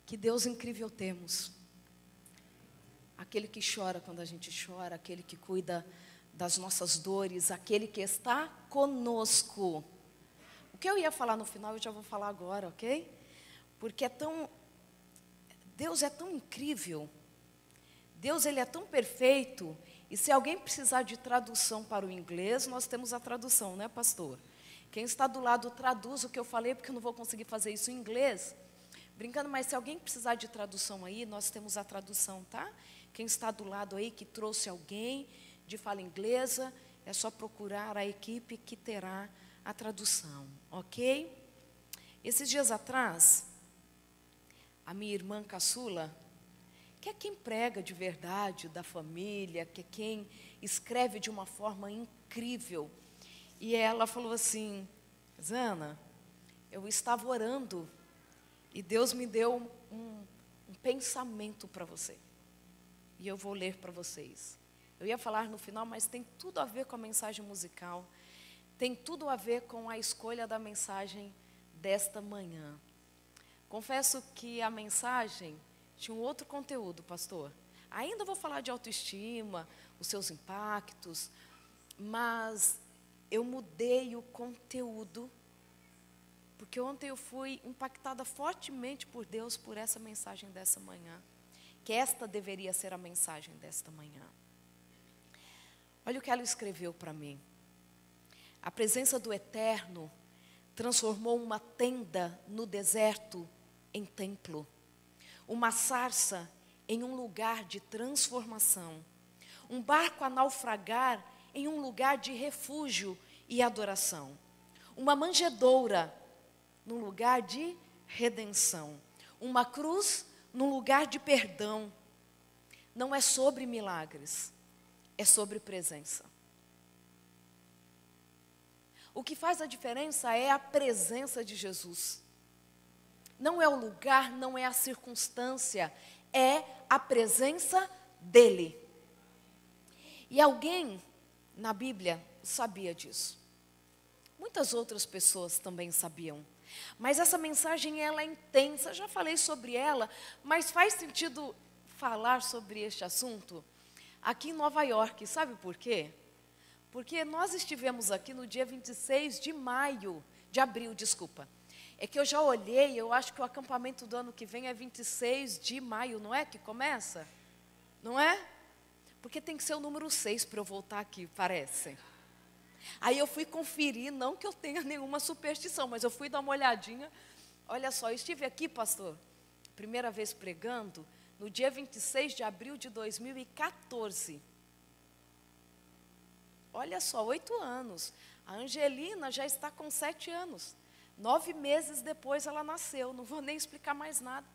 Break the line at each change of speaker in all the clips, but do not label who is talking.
Que Deus incrível temos. Aquele que chora quando a gente chora, aquele que cuida das nossas dores, aquele que está conosco. O que eu ia falar no final, eu já vou falar agora, ok? Porque Deus é tão incrível, Deus ele é tão perfeito, e se alguém precisar de tradução para o inglês, nós temos a tradução, né, pastor? Quem está do lado traduz o que eu falei, porque eu não vou conseguir fazer isso em inglês. Brincando, mas se alguém precisar de tradução aí, nós temos a tradução, tá? Quem está do lado aí, que trouxe alguém de fala inglesa, é só procurar a equipe que terá a tradução, ok? Esses dias atrás, a minha irmã caçula, que é quem prega de verdade da família, que é quem escreve de uma forma incrível, e ela falou assim: Zana, eu estava orando e Deus me deu um pensamento para você. E eu vou ler para vocês. Eu ia falar no final, mas tem tudo a ver com a mensagem musical. Tem tudo a ver com a escolha da mensagem desta manhã. Confesso que a mensagem tinha um outro conteúdo, pastor. Ainda vou falar de autoestima, os seus impactos, mas eu mudei o conteúdo, porque ontem eu fui impactada fortemente por Deus por essa mensagem dessa manhã. Que esta deveria ser a mensagem desta manhã. Olha o que ela escreveu para mim. A presença do Eterno transformou uma tenda no deserto em templo, uma sarça em um lugar de transformação, um barco a naufragar em um lugar de refúgio e adoração, uma manjedoura num lugar de redenção, uma cruz num lugar de perdão. Não é sobre milagres, é sobre presença. O que faz a diferença é a presença de Jesus. Não é o lugar, não é a circunstância, é a presença dele. E alguém na Bíblia sabia disso. Muitas outras pessoas também sabiam. Mas essa mensagem ela é intensa, já falei sobre ela, mas faz sentido falar sobre este assunto aqui em Nova York. Sabe por quê? Porque nós estivemos aqui no dia 26 de abril. É que eu já olhei, eu acho que o acampamento do ano que vem é 26 de maio, não é que começa? Não é? Porque tem que ser o número 6 para eu voltar aqui, parece. Aí eu fui conferir, não que eu tenha nenhuma superstição, mas eu fui dar uma olhadinha. Olha só, eu estive aqui, pastor, primeira vez pregando, no dia 26 de abril de 2014. Olha só, 8 anos. A Angelina já está com 7 anos. 9 meses depois ela nasceu, não vou nem explicar mais nada.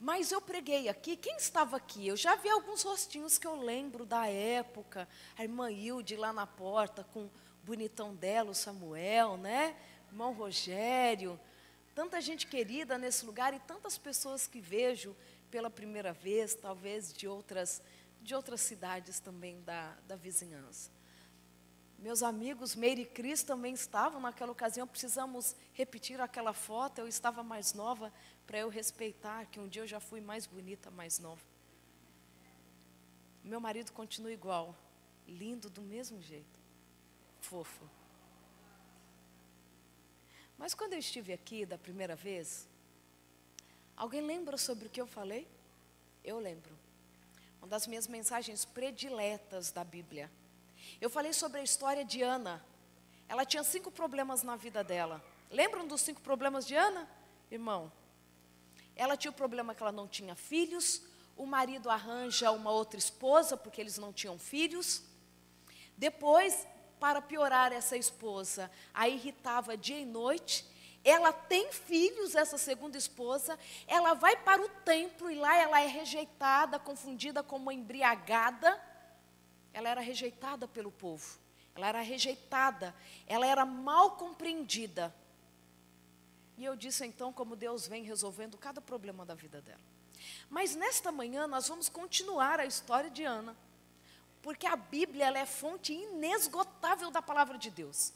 Mas eu preguei aqui, quem estava aqui? Eu já vi alguns rostinhos que eu lembro da época. A irmã Hilde lá na porta, com o bonitão dela, o Samuel, né? Irmão Rogério. Tanta gente querida nesse lugar e tantas pessoas que vejo pela primeira vez, talvez de outras cidades também da vizinhança. Meus amigos, Meire e Cris também estavam naquela ocasião, precisamos repetir aquela foto, eu estava mais nova, para eu respeitar, que um dia eu já fui mais bonita, mais nova. Meu marido continua igual, lindo do mesmo jeito, fofo. Mas quando eu estive aqui da primeira vez, alguém lembra sobre o que eu falei? Eu lembro. Uma das minhas mensagens prediletas da Bíblia. Eu falei sobre a história de Ana. Ela tinha 5 problemas na vida dela. Lembram dos 5 problemas de Ana? Irmão, ela tinha o problema que ela não tinha filhos, o marido arranja uma outra esposa, porque eles não tinham filhos. Depois, para piorar essa esposa, a irritava dia e noite. Ela tem filhos, essa segunda esposa, ela vai para o templo e lá ela é rejeitada, confundida com uma embriagada. Ela era rejeitada pelo povo, ela era rejeitada, ela era mal compreendida. E eu disse então como Deus vem resolvendo cada problema da vida dela. Mas nesta manhã nós vamos continuar a história de Ana, porque a Bíblia ela é fonte inesgotável da palavra de Deus.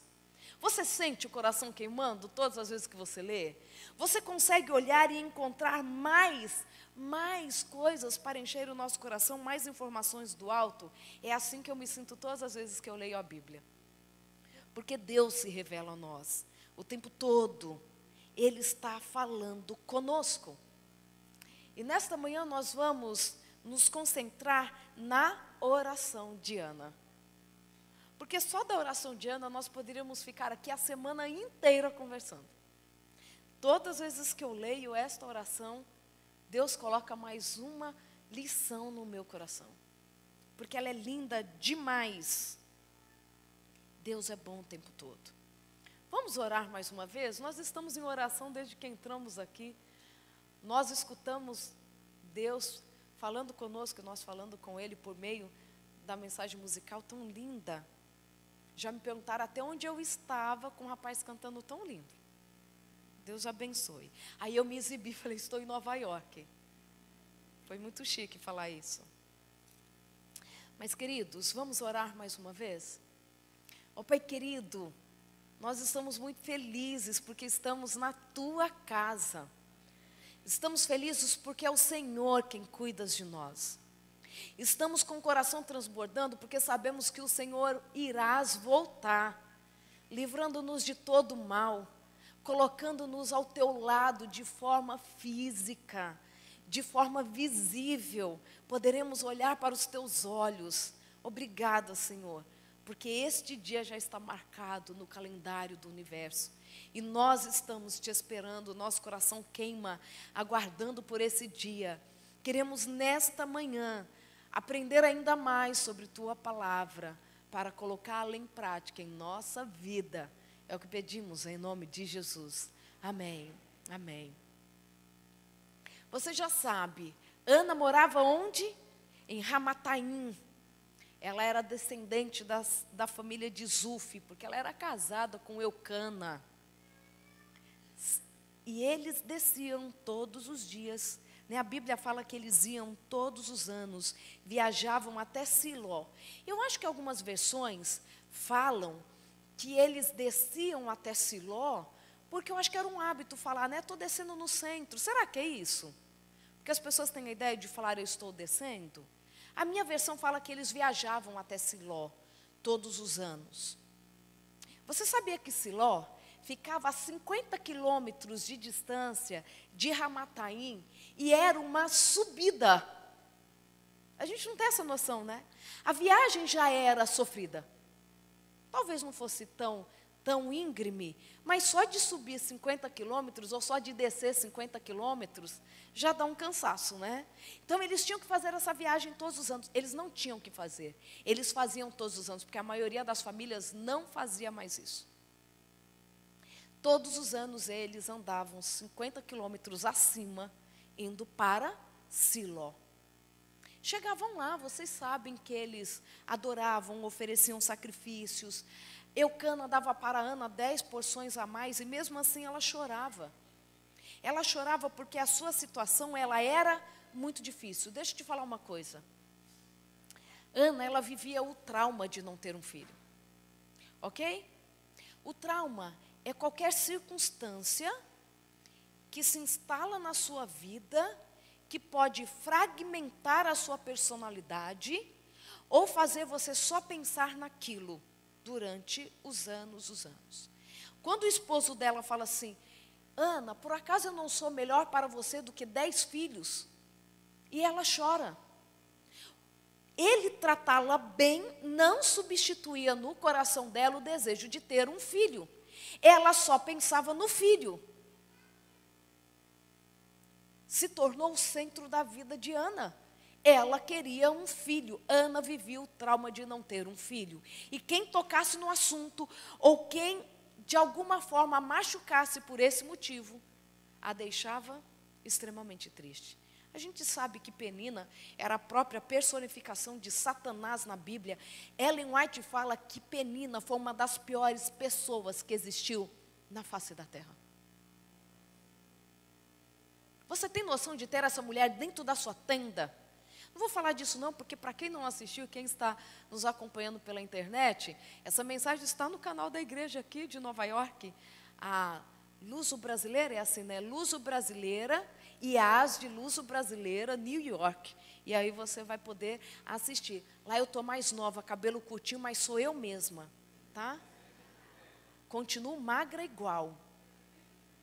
Você sente o coração queimando todas as vezes que você lê? Você consegue olhar e encontrar mais coisas para encher o nosso coração, mais informações do alto? É assim que eu me sinto todas as vezes que eu leio a Bíblia. Porque Deus se revela a nós o tempo todo. Ele está falando conosco. E nesta manhã nós vamos nos concentrar na oração de Ana. Porque só da oração de Ana nós poderíamos ficar aqui a semana inteira conversando. Todas as vezes que eu leio esta oração, Deus coloca mais uma lição no meu coração. Porque ela é linda demais. Deus é bom o tempo todo. Vamos orar mais uma vez? Nós estamos em oração desde que entramos aqui. Nós escutamos Deus falando conosco, nós falando com Ele por meio da mensagem musical tão linda. Já me perguntaram até onde eu estava com um rapaz cantando tão lindo. Deus abençoe. Aí eu me exibi, falei, estou em Nova York. Foi muito chique falar isso. Mas, queridos, vamos orar mais uma vez? Ó Pai querido, nós estamos muito felizes porque estamos na Tua casa. Estamos felizes porque é o Senhor quem cuida de nós. Estamos com o coração transbordando porque sabemos que o Senhor irás voltar, livrando-nos de todo mal, colocando-nos ao Teu lado de forma física, de forma visível. Poderemos olhar para os Teus olhos. Obrigada, Senhor, porque este dia já está marcado no calendário do universo. E nós estamos Te esperando, nosso coração queima, aguardando por esse dia. Queremos nesta manhã aprender ainda mais sobre Tua palavra, para colocá-la em prática em nossa vida. É o que pedimos em nome de Jesus. Amém. Amém. Você já sabe, Ana morava onde? Em Ramataim. Ela era descendente da família de Zuf, porque ela era casada com Eucana. E eles desciam todos os dias. A Bíblia fala que eles iam todos os anos, viajavam até Siló. Eu acho que algumas versões falam que eles desciam até Siló, porque eu acho que era um hábito falar, né? Estou descendo no centro. Será que é isso? Porque as pessoas têm a ideia de falar, eu estou descendo. A minha versão fala que eles viajavam até Siló todos os anos. Você sabia que Siló ficava a 50 quilômetros de distância de Ramataim e era uma subida? A gente não tem essa noção, né? A viagem já era sofrida. Talvez não fosse tão íngreme, mas só de subir 50 quilômetros ou só de descer 50 quilômetros já dá um cansaço, né? Então eles tinham que fazer essa viagem todos os anos. Eles não tinham que fazer, eles faziam todos os anos, porque a maioria das famílias não fazia mais isso. Todos os anos eles andavam 50 quilômetros acima, indo para Siló. Chegavam lá, vocês sabem que eles adoravam, ofereciam sacrifícios. Eucana dava para Ana 10 porções a mais e mesmo assim ela chorava. Ela chorava porque a sua situação ela era muito difícil. Deixa eu te falar uma coisa. Ana, ela vivia o trauma de não ter um filho. Ok? O trauma é qualquer circunstância que se instala na sua vida, que pode fragmentar a sua personalidade ou fazer você só pensar naquilo durante os anos. Quando o esposo dela fala assim, Ana, por acaso eu não sou melhor para você do que 10 filhos? E ela chora. Ele tratá-la bem não substituía no coração dela o desejo de ter um filho. Ela só pensava no filho. Se tornou o centro da vida de Ana. Ela queria um filho. Ana vivia o trauma de não ter um filho. E quem tocasse no assunto, ou quem de alguma forma a machucasse por esse motivo, a deixava extremamente triste. A gente sabe que Penina era a própria personificação de Satanás na Bíblia. Ellen White fala que Penina foi uma das piores pessoas que existiu na face da terra. Você tem noção de ter essa mulher dentro da sua tenda? Não vou falar disso não, porque para quem não assistiu, quem está nos acompanhando pela internet, essa mensagem está no canal da igreja aqui de Nova York. A Luso Brasileira é assim, né? Luso Brasileira e As de Luso Brasileira, New York. E aí você vai poder assistir. Lá eu estou mais nova, cabelo curtinho, mas sou eu mesma, tá? Continuo magra igual.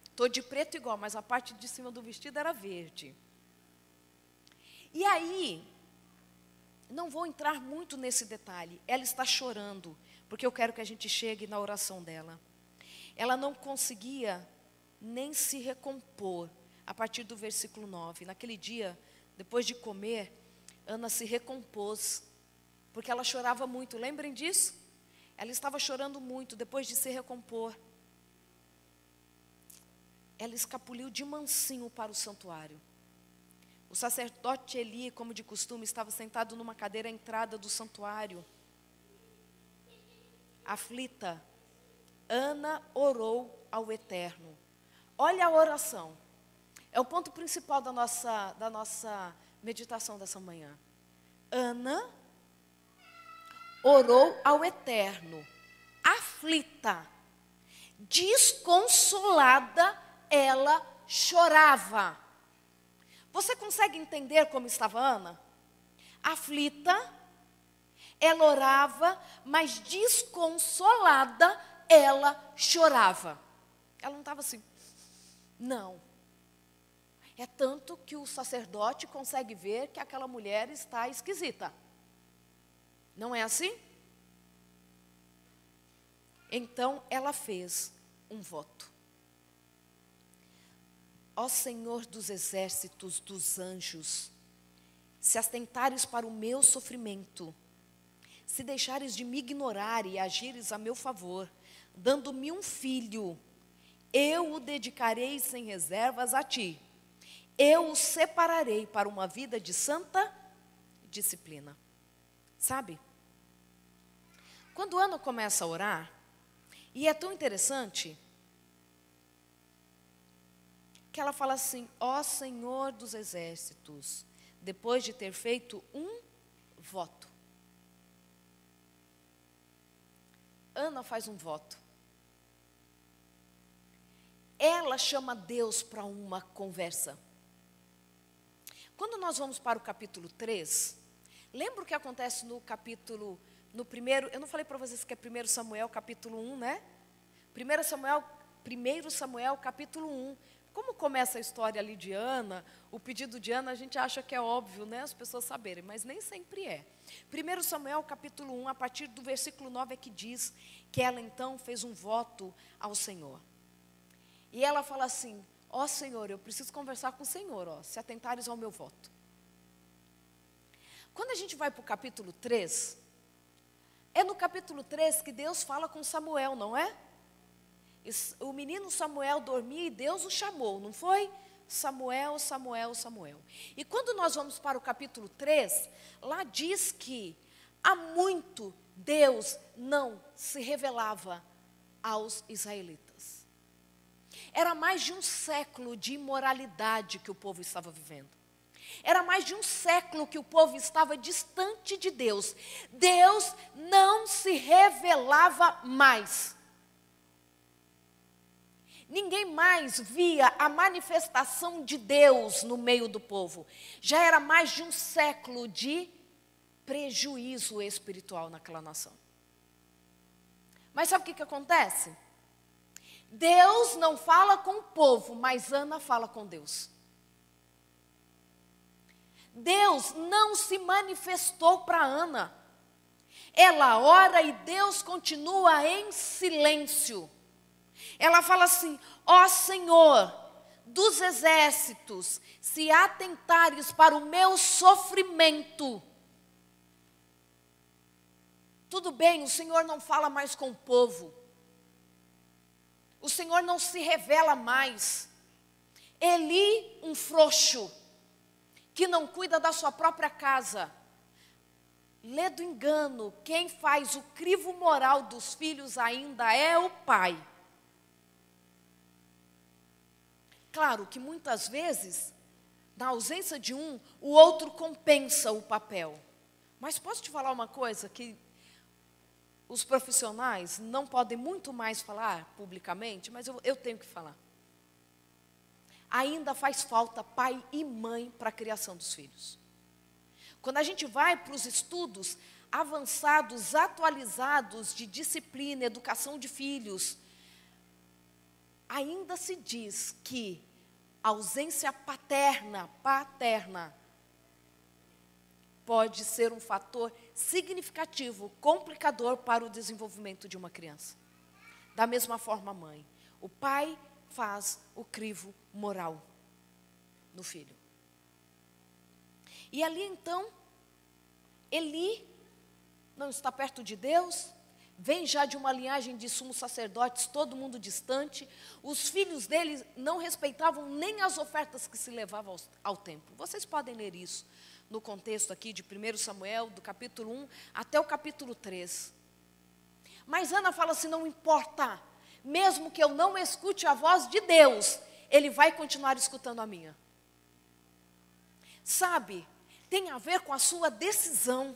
Estou de preto igual, mas a parte de cima do vestido era verde. E aí, não vou entrar muito nesse detalhe. Ela está chorando, porque eu quero que a gente chegue na oração dela. Ela não conseguia nem se recompor, a partir do versículo 9. Naquele dia, depois de comer, Ana se recompôs, porque ela chorava muito. Lembrem disso? Ela estava chorando muito, depois de se recompor. Ela escapuliu de mansinho para o santuário. O sacerdote Eli, como de costume, estava sentado numa cadeira à entrada do santuário. Aflita, Ana orou ao Eterno. Olha a oração. É o ponto principal da nossa meditação dessa manhã. Ana orou ao Eterno. Aflita, desconsolada, ela chorava. Você consegue entender como estava Ana? Aflita, ela orava, mas desconsolada, ela chorava. Ela não estava assim, não. É tanto que o sacerdote consegue ver que aquela mulher está esquisita. Não é assim? Então ela fez um voto. Ó Senhor dos exércitos dos anjos, se atentares para o meu sofrimento, se deixares de me ignorar e agires a meu favor, dando-me um filho, eu o dedicarei sem reservas a ti. Eu o separarei para uma vida de santa disciplina. Sabe? Quando Ana começa a orar, e é tão interessante, que ela fala assim, ó Senhor dos exércitos, depois de ter feito um voto. Ana faz um voto. Ela chama Deus para uma conversa. Quando nós vamos para o capítulo 3, lembra o que acontece no primeiro, eu não falei para vocês que é 1 Samuel capítulo 1, né? 1 Samuel capítulo 1. Como começa a história ali de Ana, o pedido de Ana, a gente acha que é óbvio, né? As pessoas saberem, mas nem sempre é. 1 Samuel capítulo 1, a partir do versículo 9 é que diz que ela então fez um voto ao Senhor. E ela fala assim, ó Senhor, eu preciso conversar com o Senhor, ó, se atentares ao meu voto. Quando a gente vai para o capítulo 3, é no capítulo 3 que Deus fala com Samuel, não é? O menino Samuel dormia e Deus o chamou, não foi? Samuel, Samuel, Samuel. E quando nós vamos para o capítulo 3, lá diz que há muito Deus não se revelava aos israelitas. Era mais de um século de imoralidade que o povo estava vivendo. Era mais de um século que o povo estava distante de Deus. Deus não se revelava mais. Ninguém mais via a manifestação de Deus no meio do povo. Já era mais de um século de prejuízo espiritual naquela nação. Mas sabe o que acontece? Deus não fala com o povo, mas Ana fala com Deus. Deus não se manifestou para Ana. Ela ora e Deus continua em silêncio. Ela fala assim, ó Senhor dos exércitos, se atentares para o meu sofrimento. Tudo bem, o Senhor não fala mais com o povo. O Senhor não se revela mais. Eli, um frouxo, que não cuida da sua própria casa. Lê do engano, quem faz o crivo moral dos filhos ainda é o pai. Claro que muitas vezes na ausência de um, o outro compensa o papel. Mas posso te falar uma coisa que os profissionais não podem muito mais falar publicamente, mas eu tenho que falar. Ainda faz falta pai e mãe para a criação dos filhos. Quando a gente vai para os estudos avançados, atualizados de disciplina, educação de filhos, ainda se diz que a ausência paterna pode ser um fator significativo, complicador para o desenvolvimento de uma criança. Da mesma forma, a mãe. O pai faz o crivo moral no filho. E ali então, Eli não está perto de Deus, vem já de uma linhagem de sumos sacerdotes, todo mundo distante. Os filhos dele não respeitavam nem as ofertas que se levavam ao templo. Vocês podem ler isso no contexto aqui de 1 Samuel, do capítulo 1 até o capítulo 3. Mas Ana fala assim, não importa, mesmo que eu não escute a voz de Deus, Ele vai continuar escutando a minha. Sabe, tem a ver com a sua decisão.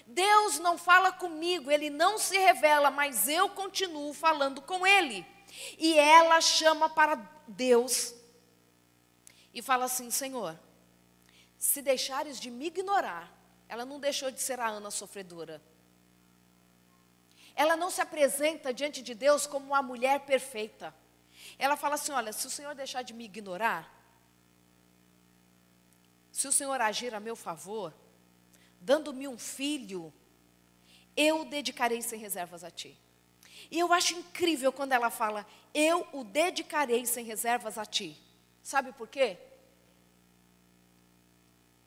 Deus não fala comigo, Ele não se revela, mas eu continuo falando com Ele. E ela chama para Deus e fala assim, Senhor, se deixares de me ignorar, ela não deixou de ser a Ana sofredora. Ela não se apresenta diante de Deus como uma mulher perfeita. Ela fala assim, olha, se o Senhor deixar de me ignorar, se o Senhor agir a meu favor, dando-me um filho, eu o dedicarei sem reservas a ti. E eu acho incrível quando ela fala, eu o dedicarei sem reservas a ti. Sabe por quê?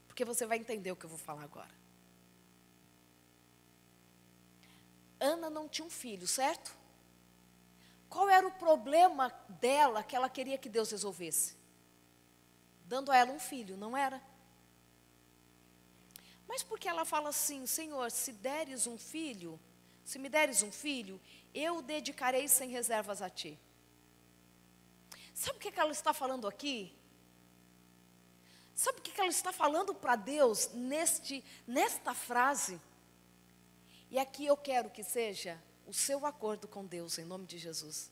Porque você vai entender o que eu vou falar agora. Ana não tinha um filho, certo? Qual era o problema dela que ela queria que Deus resolvesse? Dando a ela um filho, não era? Mas por que ela fala assim, Senhor, se me deres um filho, eu o dedicarei sem reservas a ti. Sabe o que ela está falando aqui? Sabe o que ela está falando para Deus nesta frase? E aqui eu quero que seja o seu acordo com Deus, em nome de Jesus.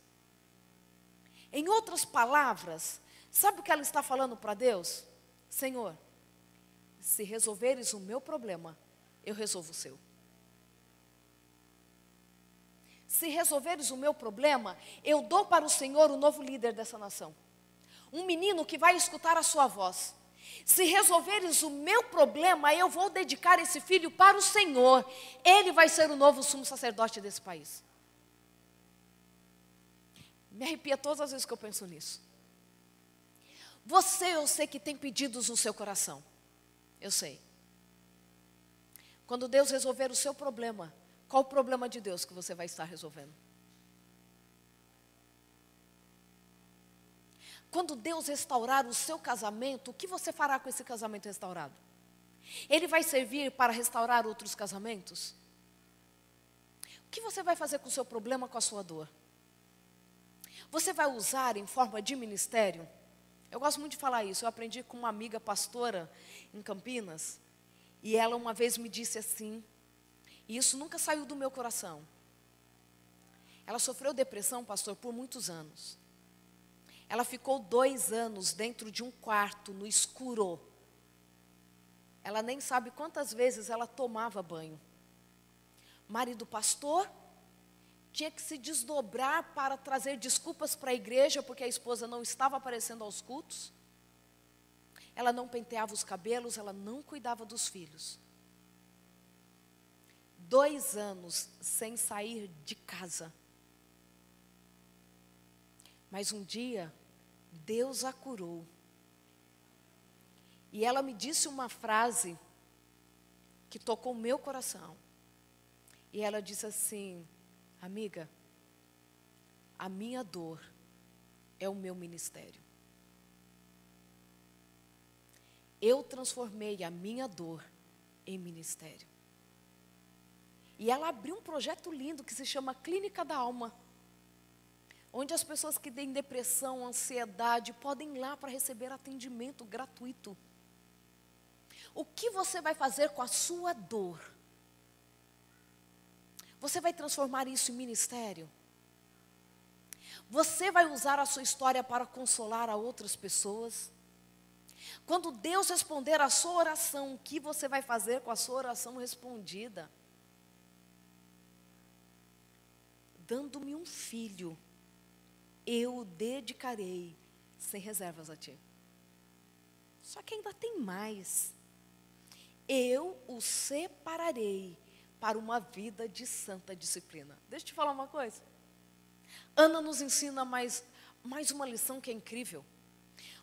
Em outras palavras, sabe o que ela está falando para Deus? Senhor, se resolveres o meu problema, eu resolvo o seu. Se resolveres o meu problema, eu dou para o Senhor o novo líder dessa nação. Um menino que vai escutar a sua voz. Se resolveres o meu problema, eu vou dedicar esse filho para o Senhor. Ele vai ser o novo sumo sacerdote desse país. Me arrepia todas as vezes que eu penso nisso. Você, eu sei que tem pedidos no seu coração. Eu sei. Quando Deus resolver o seu problema, qual o problema de Deus que você vai estar resolvendo? Quando Deus restaurar o seu casamento, o que você fará com esse casamento restaurado? Ele vai servir para restaurar outros casamentos? O que você vai fazer com o seu problema, com a sua dor? Você vai usar em forma de ministério? Eu gosto muito de falar isso. Eu aprendi com uma amiga pastora em Campinas. E ela uma vez me disse assim, e isso nunca saiu do meu coração. Ela sofreu depressão, pastor, por muitos anos. Ela ficou 2 anos dentro de um quarto, no escuro. Ela nem sabe quantas vezes ela tomava banho. Marido pastor tinha que se desdobrar para trazer desculpas para a igreja, porque a esposa não estava aparecendo aos cultos. Ela não penteava os cabelos, ela não cuidava dos filhos. 2 anos sem sair de casa. Mas um dia, Deus a curou. E ela me disse uma frase que tocou o meu coração. E ela disse assim, amiga, a minha dor é o meu ministério. Eu transformei a minha dor em ministério. E ela abriu um projeto lindo que se chama Clínica da Alma, onde as pessoas que têm depressão, ansiedade, podem ir lá para receber atendimento gratuito. O que você vai fazer com a sua dor? Você vai transformar isso em ministério? Você vai usar a sua história para consolar a outras pessoas? Quando Deus responder a sua oração, o que você vai fazer com a sua oração respondida? Dando-me um filho, eu o dedicarei sem reservas a ti. Só que ainda tem mais. Eu o separarei para uma vida de santa disciplina. Deixa eu te falar uma coisa. Ana nos ensina mais uma lição que é incrível.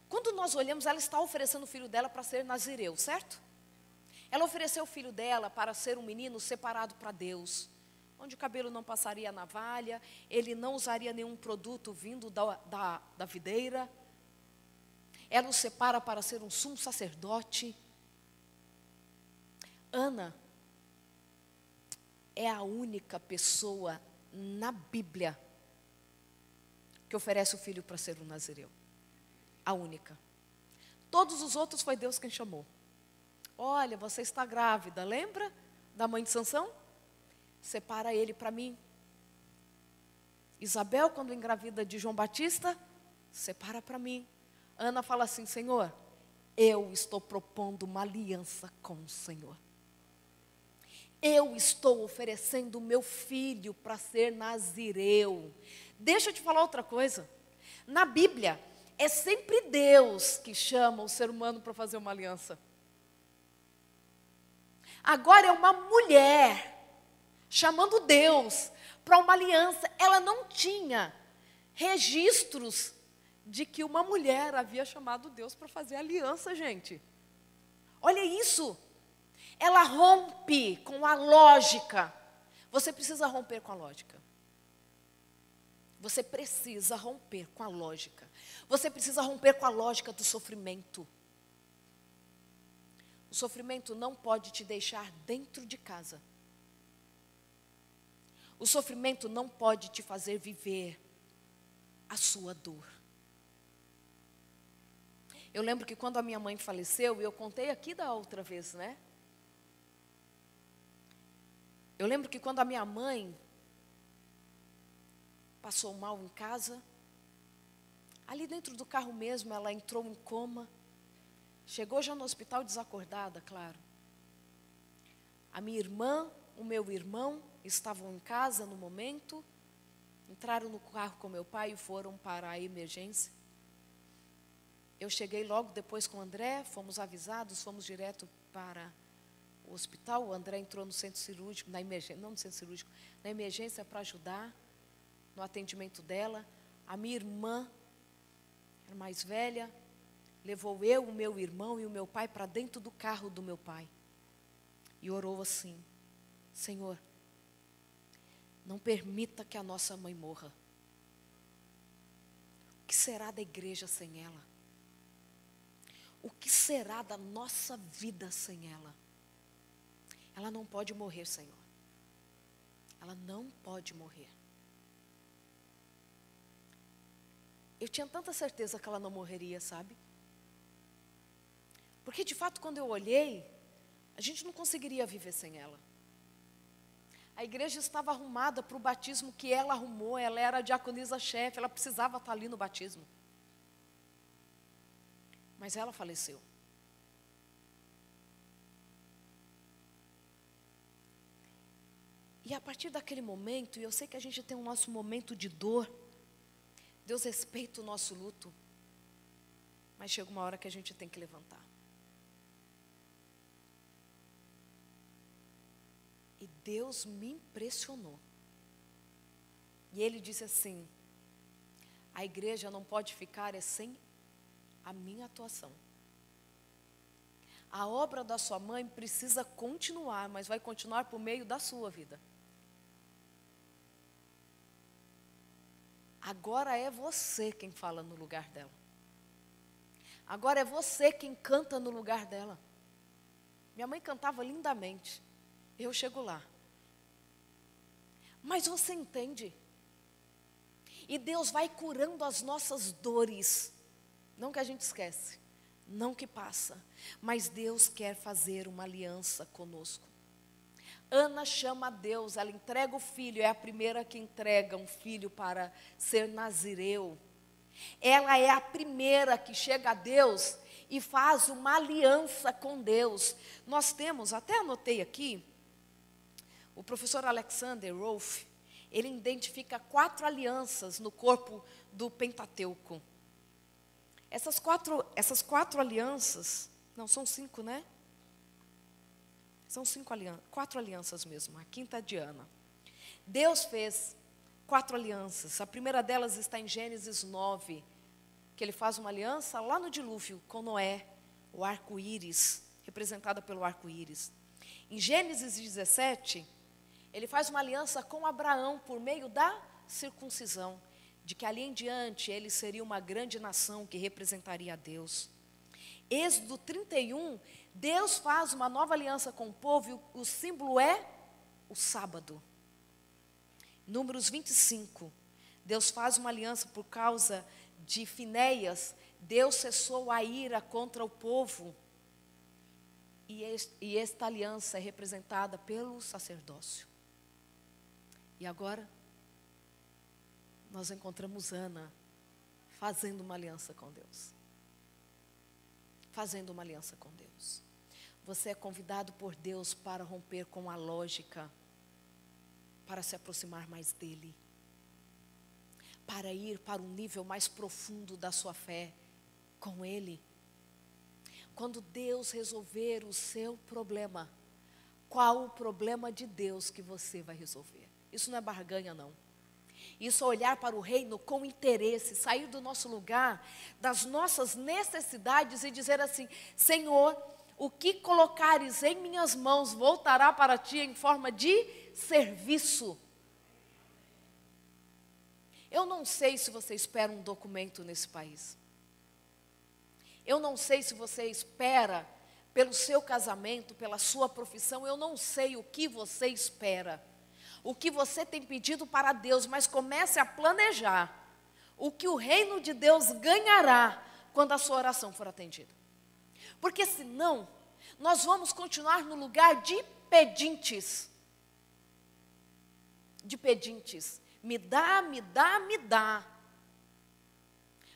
Quando nós olhamos, ela está oferecendo o filho dela para ser nazireu, certo? Ela ofereceu o filho dela para ser um menino separado para Deus, onde o cabelo não passaria a navalha, ele não usaria nenhum produto vindo da videira. Ela o separa para ser um sumo sacerdote. Ana é a única pessoa na Bíblia que oferece o filho para ser um nazireu. A única. Todos os outros foi Deus quem chamou. Olha, você está grávida, lembra da mãe de Sansão? Separa ele para mim. Isabel, quando engravida de João Batista, separa para mim. Ana fala assim: Senhor, eu estou propondo uma aliança com o Senhor. Eu estou oferecendo o meu filho para ser nazireu. Deixa eu te falar outra coisa. Na Bíblia, é sempre Deus que chama o ser humano para fazer uma aliança. Agora é uma mulher chamando Deus para uma aliança. Ela não tinha registros de que uma mulher havia chamado Deus para fazer aliança, gente. Olha isso. Ela rompe com a lógica. Você precisa romper com a lógica. Você precisa romper com a lógica. Você precisa romper com a lógica do sofrimento. O sofrimento não pode te deixar dentro de casa. O sofrimento não pode te fazer viver a sua dor. Eu lembro que quando a minha mãe faleceu, e eu contei aqui da outra vez, né? Eu lembro que quando a minha mãe passou mal em casa, ali dentro do carro mesmo, ela entrou em coma, chegou já no hospital desacordada, claro. A minha irmã, o meu irmão, estavam em casa no momento, entraram no carro com meu pai e foram para a emergência. Eu cheguei logo depois com o André, fomos avisados, fomos direto para o hospital. O André entrou no centro cirúrgico, na emergência, não no centro cirúrgico, na emergência para ajudar no atendimento dela. A minha irmã, a mais velha, levou eu, o meu irmão e o meu pai para dentro do carro do meu pai. E orou assim: Senhor, não permita que a nossa mãe morra. O que será da igreja sem ela? O que será da nossa vida sem ela? Ela não pode morrer, Senhor. Ela não pode morrer. Eu tinha tanta certeza que ela não morreria, sabe? Porque, de fato, quando eu olhei, a gente não conseguiria viver sem ela. A igreja estava arrumada para o batismo que ela arrumou. Ela era a diaconisa-chefe, ela precisava estar ali no batismo. Mas ela faleceu. E a partir daquele momento, e eu sei que a gente tem o nosso momento de dor, Deus respeita o nosso luto, mas chega uma hora que a gente tem que levantar. E Deus me impressionou. E Ele disse assim: a igreja não pode ficar sem a minha atuação. A obra da sua mãe precisa continuar, mas vai continuar por meio da sua vida. Agora é você quem fala no lugar dela. Agora é você quem canta no lugar dela. Minha mãe cantava lindamente. Eu chego lá. Mas você entende? E Deus vai curando as nossas dores. Não que a gente esquece, não que passa, mas Deus quer fazer uma aliança conosco. Ana chama a Deus, ela entrega o filho, é a primeira que entrega um filho para ser nazireu. Ela é a primeira que chega a Deus e faz uma aliança com Deus. Nós temos, até anotei aqui, o professor Alexander Rolfe, ele identifica 4 alianças no corpo do Pentateuco. Essas quatro alianças, não, são 5, né? São 4 alianças mesmo, a quinta é de Ana. Deus fez 4 alianças, a primeira delas está em Gênesis 9, que ele faz uma aliança lá no dilúvio com Noé, o arco-íris, representada pelo arco-íris. Em Gênesis 17, ele faz uma aliança com Abraão por meio da circuncisão, de que ali em diante ele seria uma grande nação que representaria a Deus. Êxodo 31, Deus faz uma nova aliança com o povo e o símbolo é o sábado. Números 25, Deus faz uma aliança por causa de Finéias, Deus cessou a ira contra o povo. E esta aliança é representada pelo sacerdócio. E agora, nós encontramos Ana fazendo uma aliança com Deus. Fazendo uma aliança com Deus. Você é convidado por Deus para romper com a lógica, para se aproximar mais dEle, para ir para um nível mais profundo da sua fé com Ele. Quando Deus resolver o seu problema, qual o problema de Deus que você vai resolver? Isso não é barganha, não. Isso é olhar para o reino com interesse, sair do nosso lugar, das nossas necessidades e dizer assim: Senhor, o que colocares em minhas mãos voltará para ti em forma de serviço. Eu não sei se você espera um documento nesse país. Eu não sei se você espera pelo seu casamento, pela sua profissão. Eu não sei o que você espera, o que você tem pedido para Deus, mas comece a planejar o que o reino de Deus ganhará quando a sua oração for atendida. Porque senão, nós vamos continuar no lugar de pedintes. De pedintes. Me dá, me dá, me dá.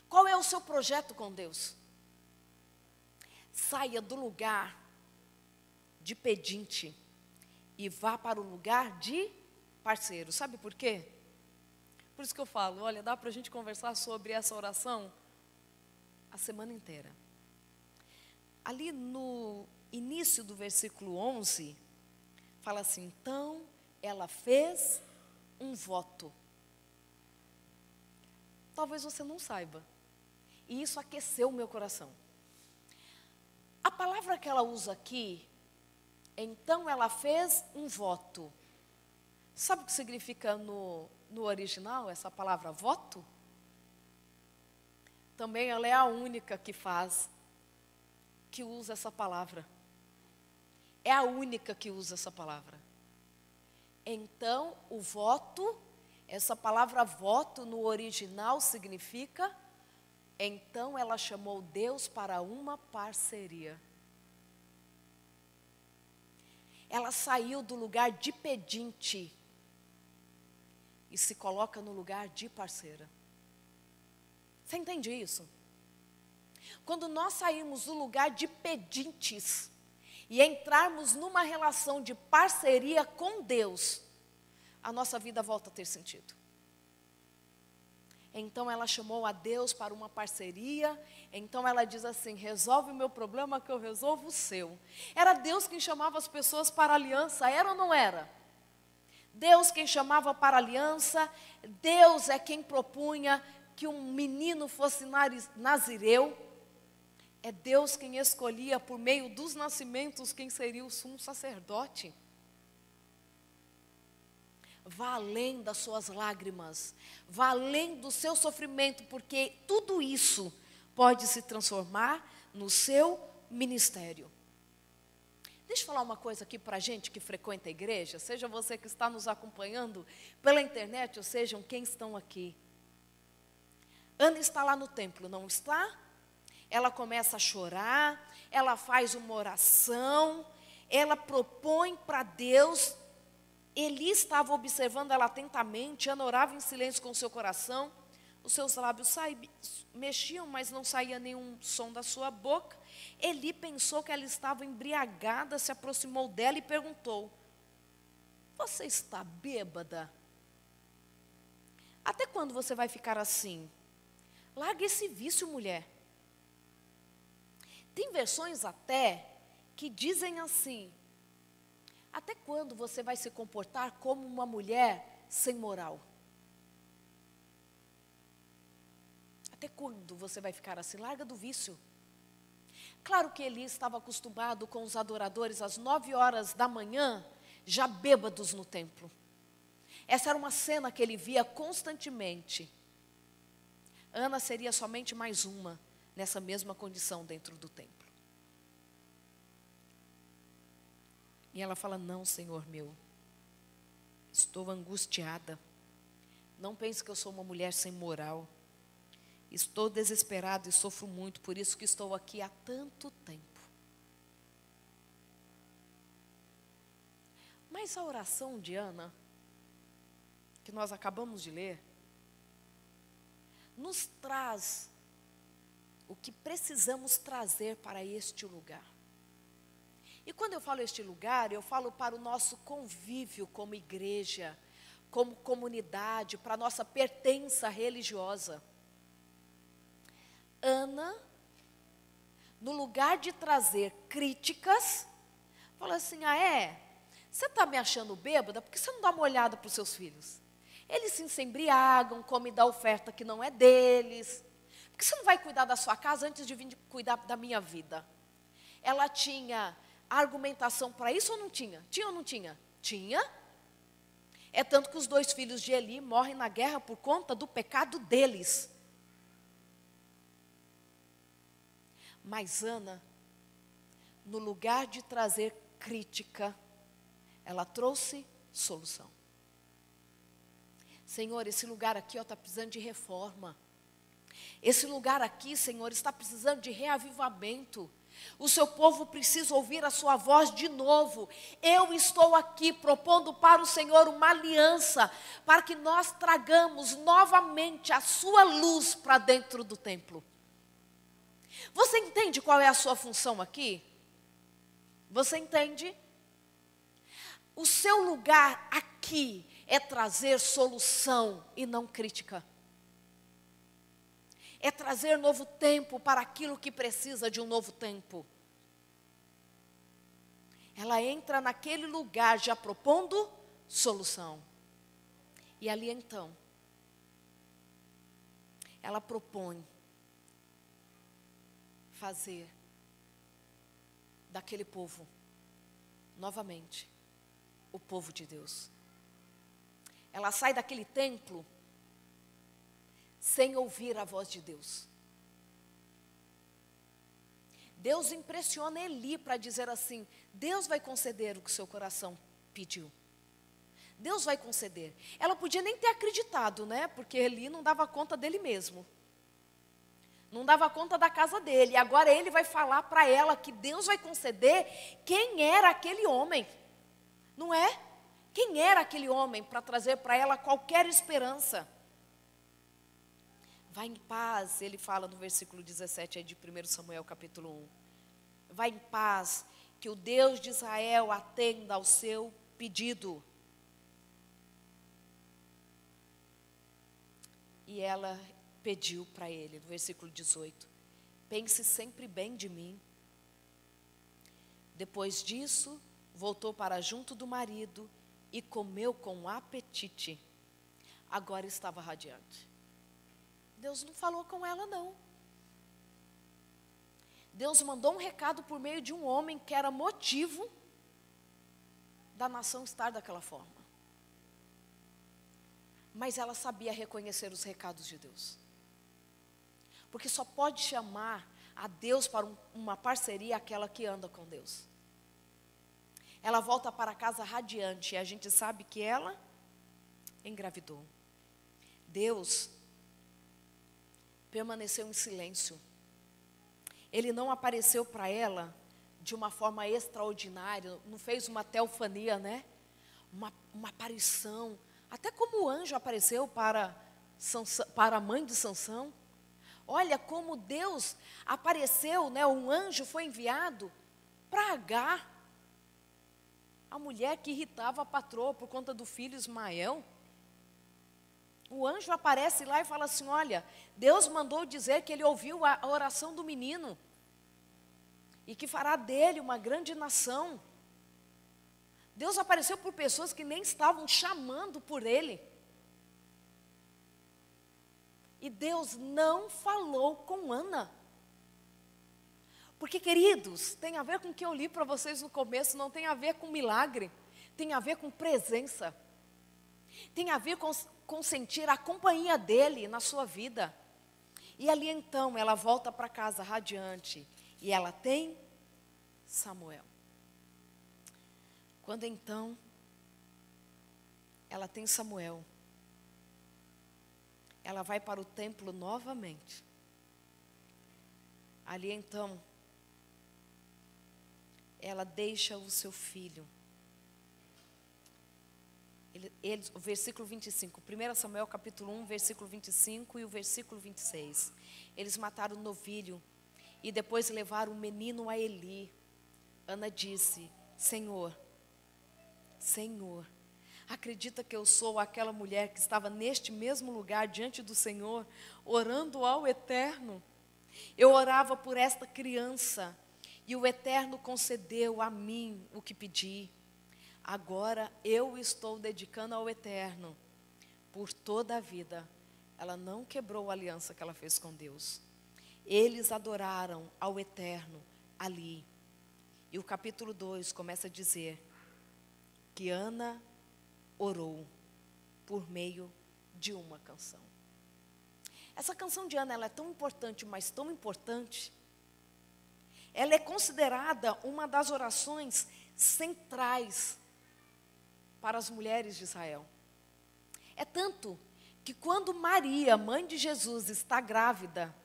Qual é o seu projeto com Deus? Saia do lugar de pedinte e vá para o lugar de parceiro. Sabe por quê? Por isso que eu falo, olha, dá para a gente conversar sobre essa oração a semana inteira. Ali no início do versículo 11, fala assim: então ela fez um voto. Talvez você não saiba, e isso aqueceu o meu coração. A palavra que ela usa aqui, então ela fez um voto. Sabe o que significa no original essa palavra voto? Também ela é a única que usa essa palavra. É a única que usa essa palavra. Então, o voto, essa palavra voto no original significa, então ela chamou Deus para uma parceria. Ela saiu do lugar de pedinte e se coloca no lugar de parceira. Você entende isso? Quando nós sairmos do lugar de pedintes e entrarmos numa relação de parceria com Deus, a nossa vida volta a ter sentido. Então ela chamou a Deus para uma parceria. Então ela diz assim: resolve o meu problema que eu resolvo o seu. Era Deus quem chamava as pessoas para aliança, era ou não era? Deus quem chamava para aliança. Deus é quem propunha que um menino fosse nazireu. É Deus quem escolhia por meio dos nascimentos quem seria o sumo sacerdote. Vá além das suas lágrimas, vá além do seu sofrimento, porque tudo isso pode se transformar no seu ministério. Deixa eu falar uma coisa aqui para a gente que frequenta a igreja, seja você que está nos acompanhando pela internet, ou sejam quem estão aqui. Ana está lá no templo, não está? Ela começa a chorar, ela faz uma oração, ela propõe para Deus. Eli estava observando ela atentamente, Ana orava em silêncio com o seu coração. Os seus lábios mexiam, mas não saía nenhum som da sua boca. Eli pensou que ela estava embriagada, se aproximou dela e perguntou: você está bêbada? Até quando você vai ficar assim? Larga esse vício, mulher. Tem versões até que dizem assim: até quando você vai se comportar como uma mulher sem moral? Até quando você vai ficar assim? Larga do vício. Claro que Eli estava acostumado com os adoradores às 9 horas da manhã, já bêbados no templo. Essa era uma cena que ele via constantemente. Ana seria somente mais uma nessa mesma condição dentro do templo. E ela fala: não, Senhor meu, estou angustiada. Não pense que eu sou uma mulher sem moral. Estou desesperada e sofro muito, por isso que estou aqui há tanto tempo. Mas a oração de Ana, que nós acabamos de ler, nos traz o que precisamos trazer para este lugar. E quando eu falo este lugar, eu falo para o nosso convívio como igreja, como comunidade, para a nossa pertença religiosa. Ana, no lugar de trazer críticas, fala assim: você está me achando bêbada? Por que você não dá uma olhada para os seus filhos? Eles se embriagam, comem da oferta que não é deles. Por que você não vai cuidar da sua casa antes de vir cuidar da minha vida? Ela tinha argumentação para isso ou não tinha? Tinha ou não tinha? Tinha. É tanto que os 2 filhos de Eli morrem na guerra por conta do pecado deles. Mas Ana, no lugar de trazer crítica, ela trouxe solução. Senhor, esse lugar aqui está precisando de reforma. Esse lugar aqui, Senhor, está precisando de reavivamento. O seu povo precisa ouvir a sua voz de novo. Eu estou aqui propondo para o Senhor uma aliança, para que nós tragamos novamente a sua luz para dentro do templo. Você entende qual é a sua função aqui? Você entende? O seu lugar aqui é trazer solução e não crítica. É trazer novo tempo para aquilo que precisa de um novo tempo. Ela entra naquele lugar já propondo solução. E ali então, ela propõe fazer daquele povo, novamente, o povo de Deus. Ela sai daquele templo sem ouvir a voz de Deus. Deus impressiona Eli para dizer assim: Deus vai conceder o que o seu coração pediu. Deus vai conceder. Ela podia nem ter acreditado, né? Porque Eli não dava conta dele mesmo. Não dava conta da casa dele. E agora ele vai falar para ela que Deus vai conceder quem era aquele homem. Não é? Quem era aquele homem para trazer para ela qualquer esperança? Vá em paz, ele fala no versículo 17 de 1 Samuel capítulo 1. Vá em paz, que o Deus de Israel atenda ao seu pedido. E ela pediu para ele, no versículo 18, pense sempre bem de mim. Depois disso, voltou para junto do marido e comeu com apetite. Agora estava radiante. Deus não falou com ela, não. Deus mandou um recado por meio de um homem que era motivo da nação estar daquela forma. Mas ela sabia reconhecer os recados de Deus. Porque só pode chamar a Deus para uma parceria aquela que anda com Deus. Ela volta para casa radiante e a gente sabe que ela engravidou. Deus permaneceu em silêncio. Ele não apareceu para ela de uma forma extraordinária, não fez uma teofania, né? Uma aparição, até como o anjo apareceu para a mãe de Sansão. Olha como Deus apareceu, né? Um anjo foi enviado para Agar, a mulher que irritava a patroa por conta do filho Ismael. O anjo aparece lá e fala assim: olha, Deus mandou dizer que ele ouviu a oração do menino e que fará dele uma grande nação. Deus apareceu por pessoas que nem estavam chamando por ele. E Deus não falou com Ana. Porque, queridos, tem a ver com o que eu li para vocês no começo, não tem a ver com milagre, tem a ver com presença. Tem a ver com sentir a companhia dele na sua vida. E ali então ela volta para casa radiante e ela tem Samuel. Quando então ela tem Samuel, ela vai para o templo novamente. Ali então ela deixa o seu filho. O versículo 25, 1 Samuel capítulo 1, versículo 25 e o versículo 26. Eles mataram o novilho e depois levaram o menino a Eli. Ana disse: Senhor, acredita que eu sou aquela mulher que estava neste mesmo lugar diante do Senhor, orando ao Eterno? Eu orava por esta criança e o Eterno concedeu a mim o que pedi. Agora eu estou dedicando ao Eterno por toda a vida. Ela não quebrou a aliança que ela fez com Deus. Eles adoraram ao Eterno ali. E o capítulo 2 começa a dizer que Ana orou por meio de uma canção. Essa canção de Ana, ela é tão importante, mas tão importante. Ela é considerada uma das orações centrais para as mulheres de Israel. É tanto que quando Maria, mãe de Jesus, está grávida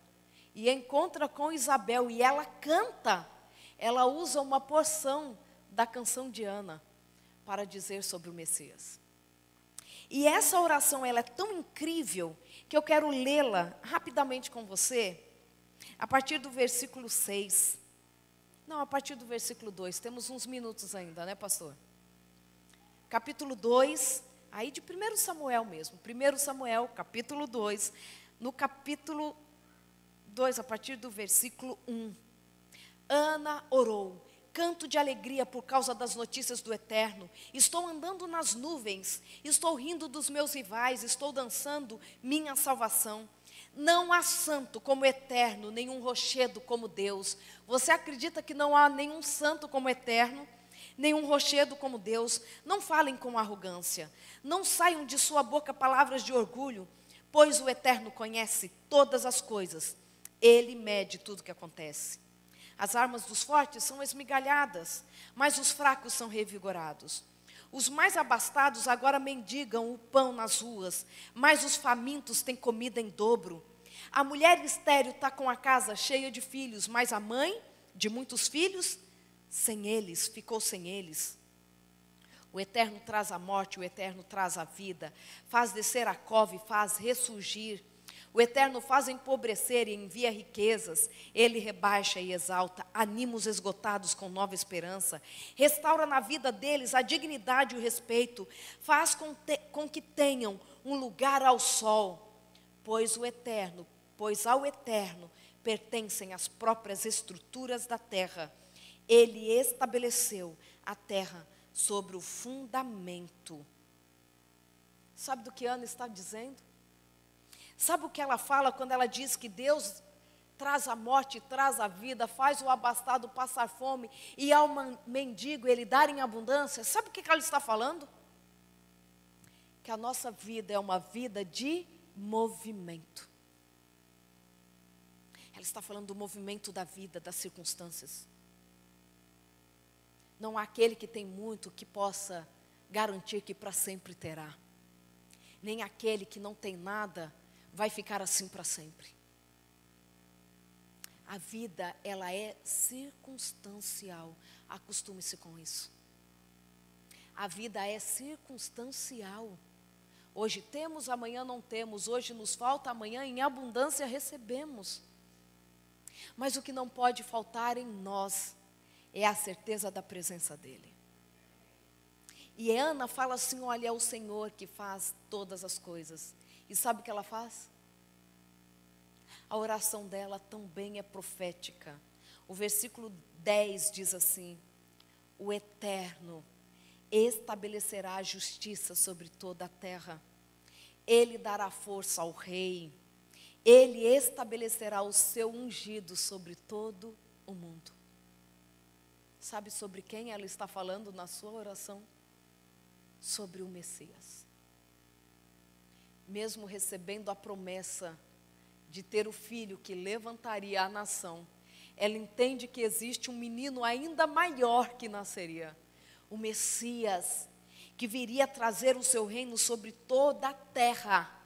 e encontra com Isabel e ela canta, ela usa uma porção da canção de Ana para dizer sobre o Messias. E essa oração, ela é tão incrível que eu quero lê-la rapidamente com você, a partir do versículo 6. Não, a partir do versículo 2, temos uns minutos ainda, né, pastor? Capítulo 2, aí de 1 Samuel mesmo, 1 Samuel, capítulo 2, no capítulo 2, a partir do versículo 1. Ana orou: canto de alegria por causa das notícias do Eterno, estou andando nas nuvens, estou rindo dos meus rivais, estou dançando minha salvação. Não há santo como o Eterno, nenhum rochedo como Deus. Você acredita que não há nenhum santo como o Eterno? Nenhum rochedo como Deus? Não falem com arrogância, não saiam de sua boca palavras de orgulho, pois o Eterno conhece todas as coisas, Ele mede tudo o que acontece. As armas dos fortes são esmigalhadas, mas os fracos são revigorados. Os mais abastados agora mendigam o pão nas ruas, mas os famintos têm comida em dobro. A mulher estéril está com a casa cheia de filhos, mas a mãe de muitos filhos, ficou sem eles. O Eterno traz a morte, o Eterno traz a vida, faz descer a cova e faz ressurgir. O Eterno faz empobrecer e envia riquezas, Ele rebaixa e exalta, anima os esgotados com nova esperança, restaura na vida deles a dignidade e o respeito, faz com que tenham um lugar ao sol, pois ao Eterno pertencem as próprias estruturas da terra. Ele estabeleceu a terra sobre o fundamento. Sabe do que Ana está dizendo? Sabe o que ela fala quando ela diz que Deus traz a morte, traz a vida, faz o abastado passar fome e ao mendigo ele dar em abundância? Sabe o que ela está falando? Que a nossa vida é uma vida de movimento. Ela está falando do movimento da vida, das circunstâncias. Não há aquele que tem muito que possa garantir que para sempre terá. Nem aquele que não tem nada vai ficar assim para sempre. A vida, ela é circunstancial. Acostume-se com isso. A vida é circunstancial. Hoje temos, amanhã não temos. Hoje nos falta, amanhã em abundância recebemos. Mas o que não pode faltar em nós é a certeza da presença dEle. E Ana fala assim, olha, é o Senhor que faz todas as coisas. E sabe o que ela faz? A oração dela também é profética. O versículo 10 diz assim: o Eterno estabelecerá a justiça sobre toda a terra. Ele dará força ao rei. Ele estabelecerá o seu ungido sobre todo o mundo. Sabe sobre quem ela está falando na sua oração? Sobre o Messias. Mesmo recebendo a promessa de ter o filho que levantaria a nação, ela entende que existe um menino ainda maior que nasceria. O Messias, que viria trazer o seu reino sobre toda a terra.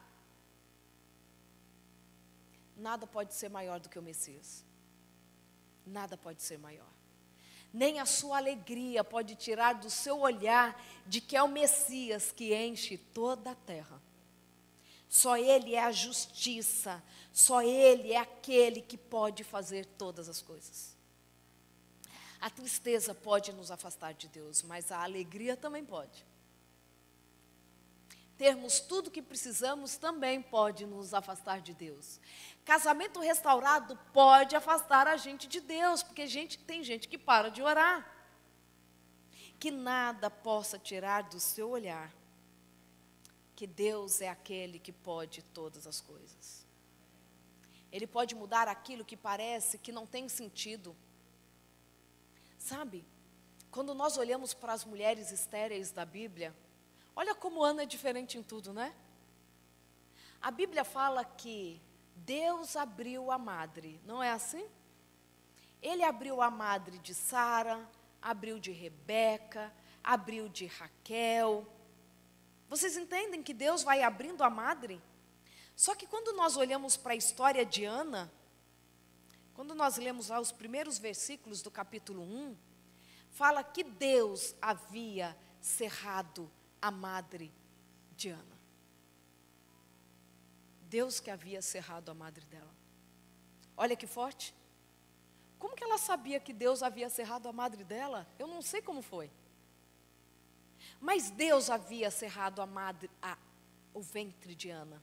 Nada pode ser maior do que o Messias. Nada pode ser maior. Nem a sua alegria pode tirar do seu olhar de que é o Messias que enche toda a terra. Só Ele é a justiça, só Ele é aquele que pode fazer todas as coisas. A tristeza pode nos afastar de Deus, mas a alegria também pode. Termos tudo o que precisamos também pode nos afastar de Deus. Casamento restaurado pode afastar a gente de Deus, porque tem gente que para de orar. Que nada possa tirar do seu olhar que Deus é aquele que pode todas as coisas. Ele pode mudar aquilo que parece que não tem sentido. Sabe, quando nós olhamos para as mulheres estéreis da Bíblia, olha como Ana é diferente em tudo, né? A Bíblia fala que Deus abriu a madre, não é assim? Ele abriu a madre de Sara, abriu de Rebeca, abriu de Raquel. Vocês entendem que Deus vai abrindo a madre? Só que quando nós olhamos para a história de Ana, quando nós lemos lá os primeiros versículos do capítulo 1, fala que Deus havia cerrado a madre de Ana. Deus que havia cerrado a madre dela. Olha que forte. Como que ela sabia que Deus havia cerrado a madre dela? Eu não sei como foi. Mas Deus havia cerrado o ventre de Ana.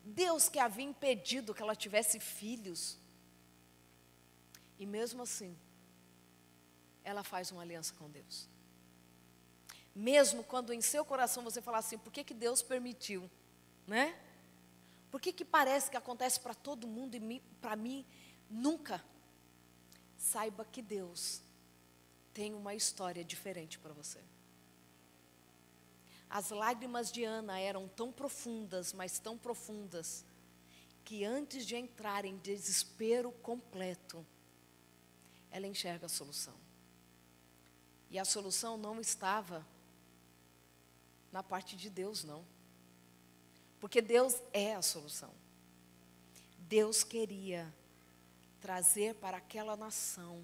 Deus que havia impedido que ela tivesse filhos. E mesmo assim, ela faz uma aliança com Deus. Mesmo quando em seu coração você falar assim, por que que Deus permitiu? Né? Por que que parece que acontece para todo mundo e para mim nunca? Saiba que Deus tem uma história diferente para você. As lágrimas de Ana eram tão profundas, mas tão profundas, que antes de entrar em desespero completo, ela enxerga a solução. E a solução não estava na parte de Deus, não. Porque Deus é a solução. Deus queria trazer para aquela nação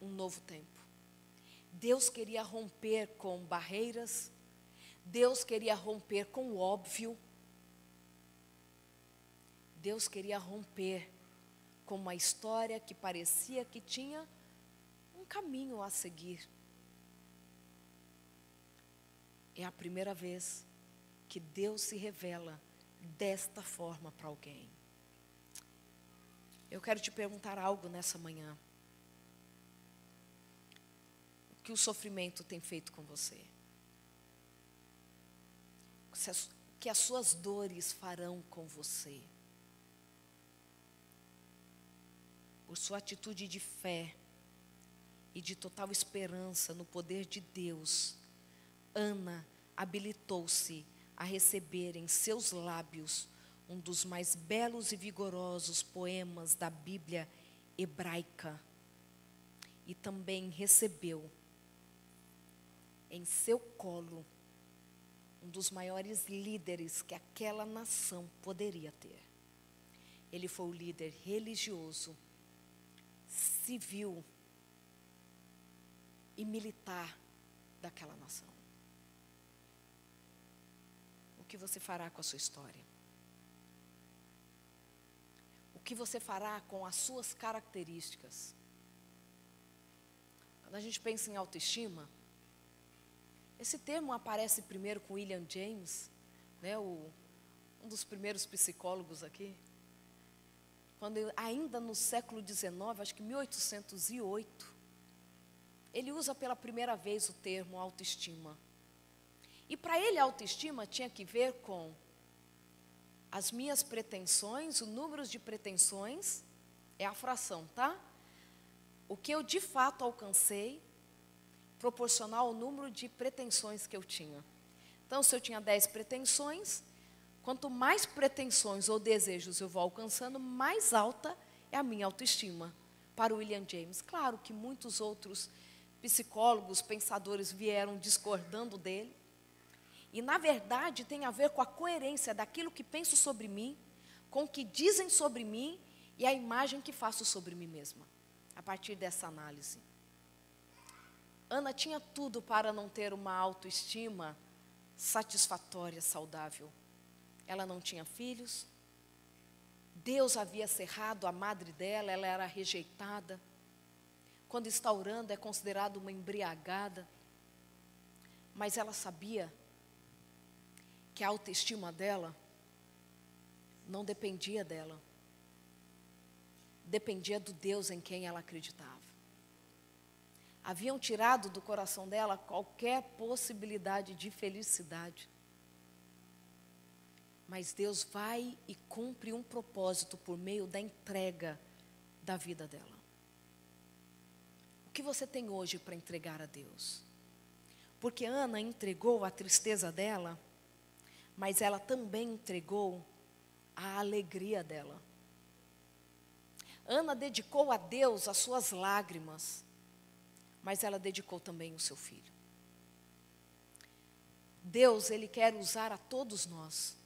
um novo tempo. Deus queria romper com barreiras. Deus queria romper com o óbvio. Deus queria romper com uma história que parecia que tinha um caminho a seguir. É a primeira vez que Deus se revela desta forma para alguém. Eu quero te perguntar algo nessa manhã. O que o sofrimento tem feito com você? O que as suas dores farão com você? Por sua atitude de fé e de total esperança no poder de Deus, Ana habilitou-se a receber em seus lábios um dos mais belos e vigorosos poemas da Bíblia hebraica. E também recebeu em seu colo um dos maiores líderes que aquela nação poderia ter. Ele foi o líder religioso, civil e militar daquela nação. O que você fará com a sua história? O que você fará com as suas características? Quando a gente pensa em autoestima, esse termo aparece primeiro com William James, né, um dos primeiros psicólogos aqui. Quando ainda no século XIX, acho que 1808, ele usa pela primeira vez o termo autoestima. E para ele a autoestima tinha que ver com as minhas pretensões, o número de pretensões, é a fração, tá? O que eu de fato alcancei, proporcional ao número de pretensões que eu tinha. Então, se eu tinha 10 pretensões, quanto mais pretensões ou desejos eu vou alcançando, mais alta é a minha autoestima. Para o William James. Claro que muitos outros psicólogos, pensadores vieram discordando dele. E, na verdade, tem a ver com a coerência daquilo que penso sobre mim, com o que dizem sobre mim e a imagem que faço sobre mim mesma, a partir dessa análise. Ana tinha tudo para não ter uma autoestima satisfatória, saudável. Ela não tinha filhos, Deus havia cerrado a madre dela, ela era rejeitada. Quando está orando é considerada uma embriagada. Mas ela sabia que a autoestima dela não dependia dela. Dependia do Deus em quem ela acreditava. Haviam tirado do coração dela qualquer possibilidade de felicidade. Mas Deus vai e cumpre um propósito por meio da entrega da vida dela. O que você tem hoje para entregar a Deus? Porque Ana entregou a tristeza dela, mas ela também entregou a alegria dela. Ana dedicou a Deus as suas lágrimas, mas ela dedicou também o seu filho. Deus, Ele quer usar a todos nós.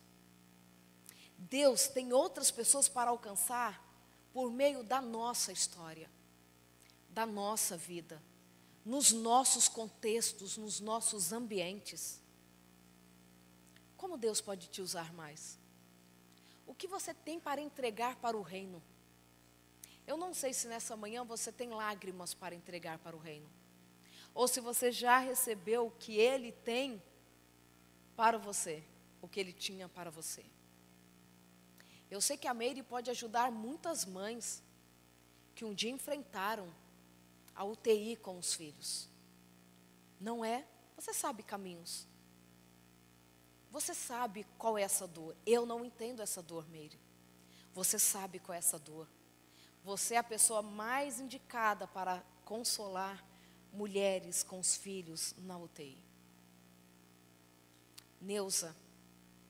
Deus tem outras pessoas para alcançar por meio da nossa história, da nossa vida, nos nossos contextos, nos nossos ambientes. Como Deus pode te usar mais? O que você tem para entregar para o reino? Eu não sei se nessa manhã você tem lágrimas para entregar para o reino, ou se você já recebeu o que Ele tem para você, o que Ele tinha para você. Eu sei que a Meire pode ajudar muitas mães que um dia enfrentaram a UTI com os filhos. Não é? Você sabe caminhos. Você sabe qual é essa dor. Eu não entendo essa dor, Meire. Você sabe qual é essa dor. Você é a pessoa mais indicada para consolar mulheres com os filhos na UTI. Neuza,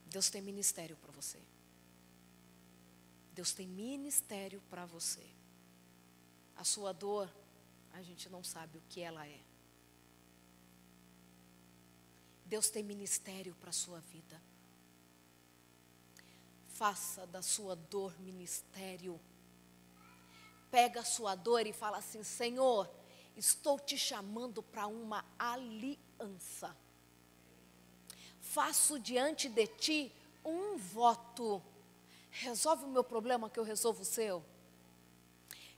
Deus tem ministério para você. Deus tem ministério para você. A sua dor, a gente não sabe o que ela é. Deus tem ministério para a sua vida. Faça da sua dor ministério. Pega a sua dor e fala assim: Senhor, estou te chamando para uma aliança. Faço diante de ti um voto. Resolve o meu problema que eu resolvo o seu.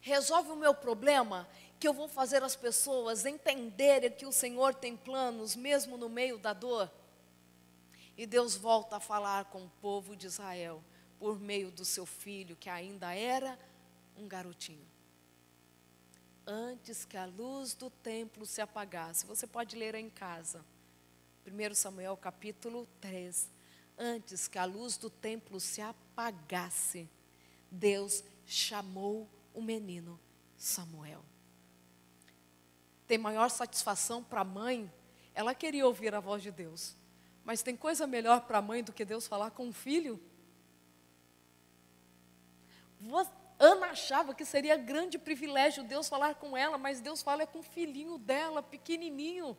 Resolve o meu problema que eu vou fazer as pessoas entenderem que o Senhor tem planos mesmo no meio da dor. E Deus volta a falar com o povo de Israel por meio do seu filho, que ainda era um garotinho. Antes que a luz do templo se apagasse. Você pode ler em casa. 1 Samuel capítulo 3. Antes que a luz do templo se apagasse, Deus chamou o menino Samuel. Tem maior satisfação para a mãe, ela queria ouvir a voz de Deus. Mas tem coisa melhor para a mãe do que Deus falar com o filho? Ana achava que seria grande privilégio Deus falar com ela, mas Deus fala com o filhinho dela, pequenininho.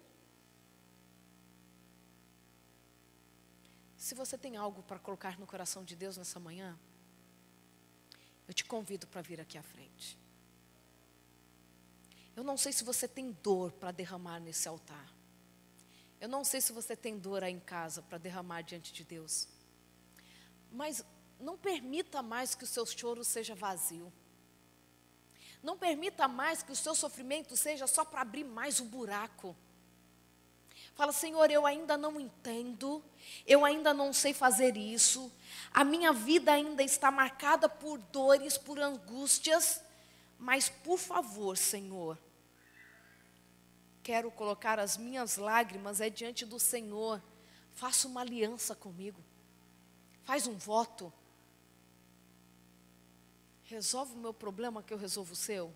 Se você tem algo para colocar no coração de Deus nessa manhã, eu te convido para vir aqui à frente. Eu não sei se você tem dor para derramar nesse altar. Eu não sei se você tem dor aí em casa para derramar diante de Deus. Mas não permita mais que o seu choro seja vazio. Não permita mais que o seu sofrimento seja só para abrir mais um buraco. Fala, Senhor, eu ainda não entendo, eu ainda não sei fazer isso. A minha vida ainda está marcada por dores, por angústias. Mas, por favor, Senhor, quero colocar as minhas lágrimas diante do Senhor. Faça uma aliança comigo. Faz um voto. Resolve o meu problema que eu resolvo o seu.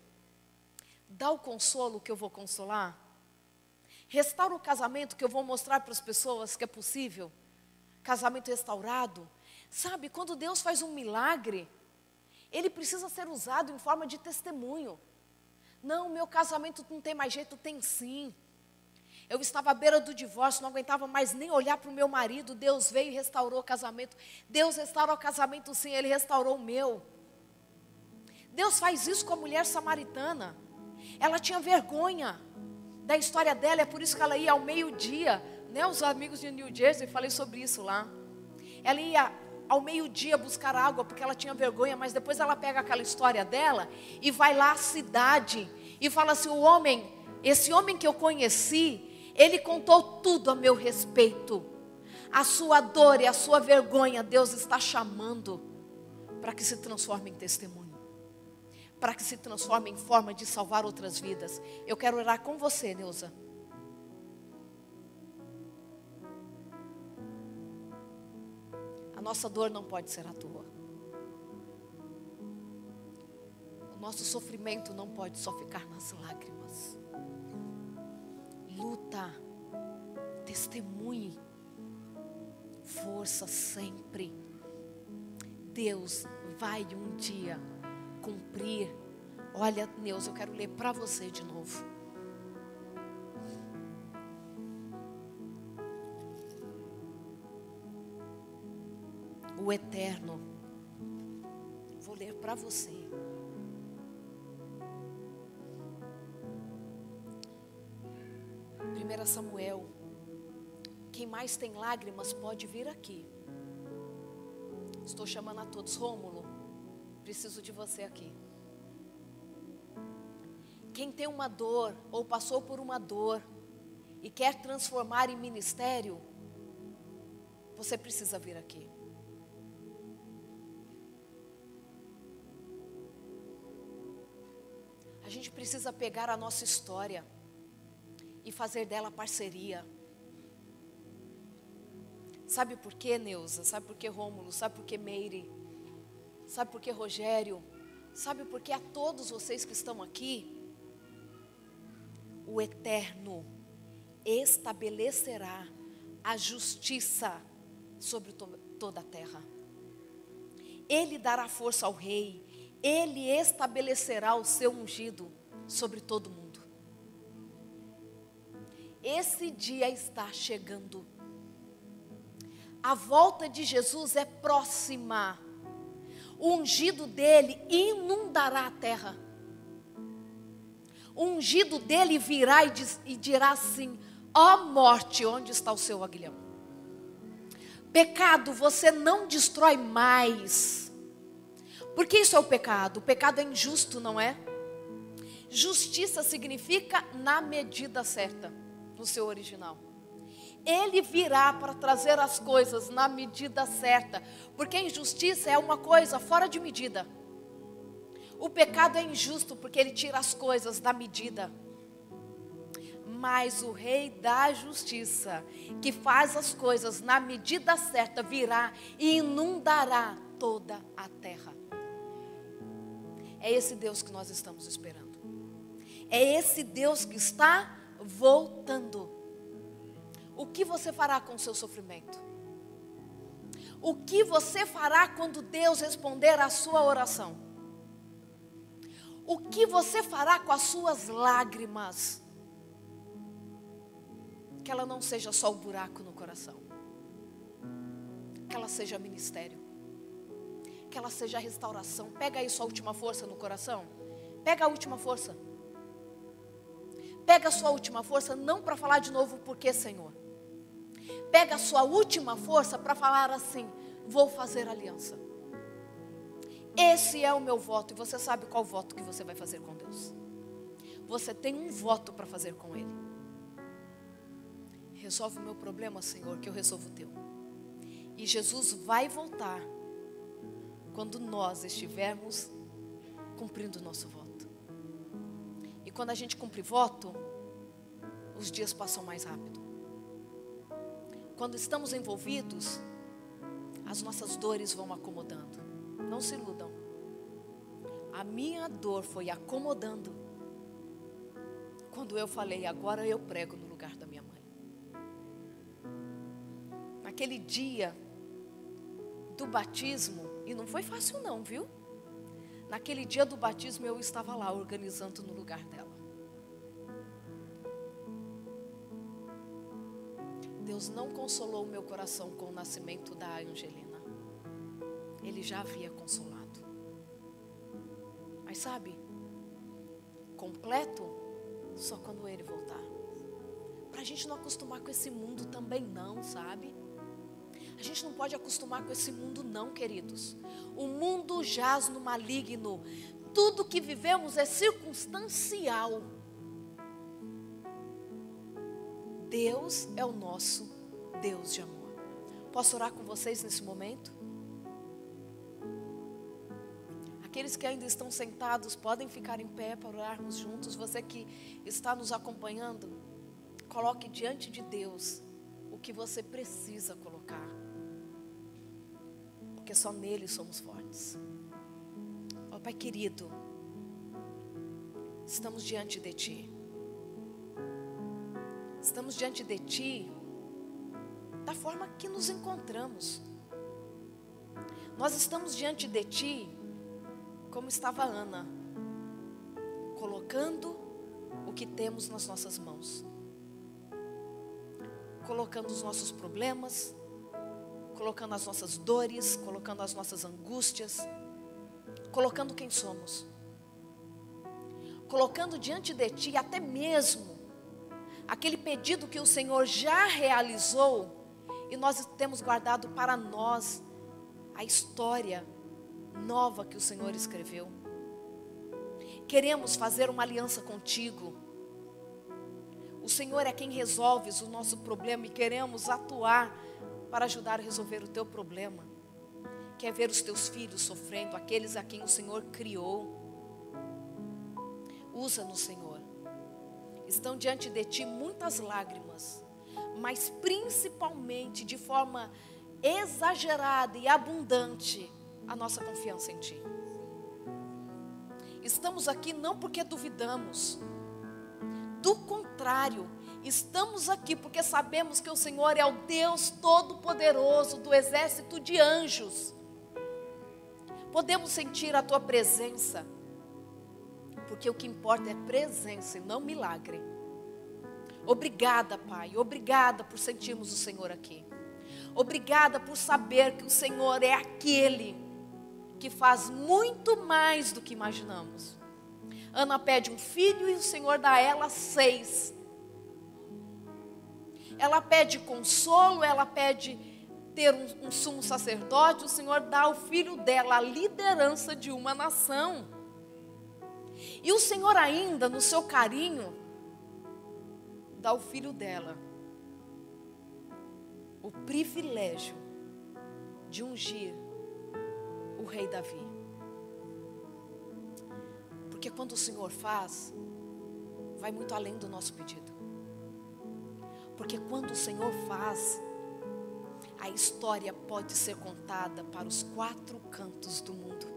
Dá o consolo que eu vou consolar. Restaura o casamento que eu vou mostrar para as pessoas que é possível. Casamento restaurado. Sabe, quando Deus faz um milagre, Ele precisa ser usado em forma de testemunho. Não, meu casamento não tem mais jeito, tem sim. Eu estava à beira do divórcio, não aguentava mais nem olhar para o meu marido. Deus veio e restaurou o casamento. Deus restaurou o casamento sim, Ele restaurou o meu. Deus faz isso com a mulher samaritana. Ela tinha vergonha da história dela, é por isso que ela ia ao meio-dia, né? Os amigos de New Jersey, falei sobre isso lá. Ela ia ao meio-dia buscar água, porque ela tinha vergonha, mas depois ela pega aquela história dela e vai lá à cidade e fala assim, esse homem que eu conheci, ele contou tudo a meu respeito. A sua dor e a sua vergonha, Deus está chamando para que se transforme em testemunho. Para que se transforme em forma de salvar outras vidas. Eu quero orar com você, Neuza. A nossa dor não pode ser à toa. O nosso sofrimento não pode só ficar nas lágrimas. Luta, testemunhe, força sempre. Deus vai um dia cumprir. Olha, Neuza, eu quero ler para você de novo. O eterno. Vou ler para você. Primeira Samuel. Quem mais tem lágrimas pode vir aqui. Estou chamando a todos. Rômulo, preciso de você aqui. Quem tem uma dor ou passou por uma dor e quer transformar em ministério, você precisa vir aqui. A gente precisa pegar a nossa história e fazer dela parceria. Sabe por quê, Neuza? Sabe por quê, Rômulo? Sabe por quê, Meire? Sabe por quê, Rogério? Sabe por quê a todos vocês que estão aqui? O Eterno estabelecerá a justiça sobre toda a terra. Ele dará força ao rei. Ele estabelecerá o seu ungido sobre todo mundo. Esse dia está chegando. A volta de Jesus é próxima. O ungido dele inundará a terra. O ungido dele virá e dirá assim: ó morte, onde está o seu aguilhão? Pecado, você não destrói mais. Porque isso é o pecado. O pecado é injusto, não é? Justiça significa na medida certa, no seu original. Ele virá para trazer as coisas na medida certa, porque a injustiça é uma coisa fora de medida. O pecado é injusto porque ele tira as coisas da medida. Mas o Rei da Justiça, que faz as coisas na medida certa, virá e inundará toda a terra. É esse Deus que nós estamos esperando. É esse Deus que está voltando. O que você fará com o seu sofrimento? O que você fará quando Deus responder à sua oração? O que você fará com as suas lágrimas? Que ela não seja só o buraco no coração. Que ela seja ministério. que ela seja a restauração. Pega aí sua última força no coração. Pega a última força. Pega a sua última força, não para falar de novo porque, Senhor. Pega a sua última força para falar assim: vou fazer aliança. Esse é o meu voto. E você sabe qual voto que você vai fazer com Deus. Você tem um voto para fazer com Ele. Resolve o meu problema, Senhor, que eu resolvo o teu. E Jesus vai voltar quando nós estivermos cumprindo o nosso voto. E quando a gente cumpre voto, os dias passam mais rápido. Quando estamos envolvidos, as nossas dores vão acomodando. Não se iludam. A minha dor foi acomodando quando eu falei: agora eu prego no lugar da minha mãe. Naquele dia do batismo, e não foi fácil não, viu? Naquele dia do batismo eu estava lá organizando no lugar dela. Deus não consolou o meu coração com o nascimento da Angelina. Ele já havia consolado. Mas sabe, completo só quando Ele voltar. Para a gente não acostumar com esse mundo também não, sabe? A gente não pode acostumar com esse mundo não, queridos. O mundo jaz no maligno. Tudo que vivemos é circunstancial. Deus é o nosso Deus de amor. Posso orar com vocês nesse momento? Aqueles que ainda estão sentados podem ficar em pé para orarmos juntos. Você que está nos acompanhando, coloque diante de Deus o que você precisa colocar. Porque só nele somos fortes. Ó Pai querido, estamos diante de Ti. Estamos diante de Ti da forma que nos encontramos. Nós estamos diante de Ti como estava Ana, colocando o que temos nas nossas mãos. Colocando os nossos problemas, colocando as nossas dores, colocando as nossas angústias, colocando quem somos. Colocando diante de Ti até mesmo aquele pedido que o Senhor já realizou e nós temos guardado para nós a história nova que o Senhor escreveu. Queremos fazer uma aliança contigo. O Senhor é quem resolve o nosso problema e queremos atuar para ajudar a resolver o teu problema. Quer ver os teus filhos sofrendo, aqueles a quem o Senhor criou. Usa-nos, Senhor. Estão diante de Ti muitas lágrimas, mas principalmente de forma exagerada e abundante a nossa confiança em Ti. Estamos aqui não porque duvidamos, do contrário, estamos aqui porque sabemos que o Senhor é o Deus Todo-Poderoso do exército de anjos. Podemos sentir a Tua presença, porque o que importa é presença e não milagre. Obrigada, Pai, obrigada por sentirmos o Senhor aqui. Obrigada por saber que o Senhor é aquele que faz muito mais do que imaginamos. Ana pede um filho e o Senhor dá a ela 6. Ela pede consolo, ela pede ter um sumo sacerdote, o Senhor dá ao filho dela a liderança de uma nação. E o Senhor ainda, no seu carinho, dá ao filho dela o privilégio de ungir o rei Davi. Porque quando o Senhor faz, vai muito além do nosso pedido. Porque quando o Senhor faz, a história pode ser contada para os 4 cantos do mundo.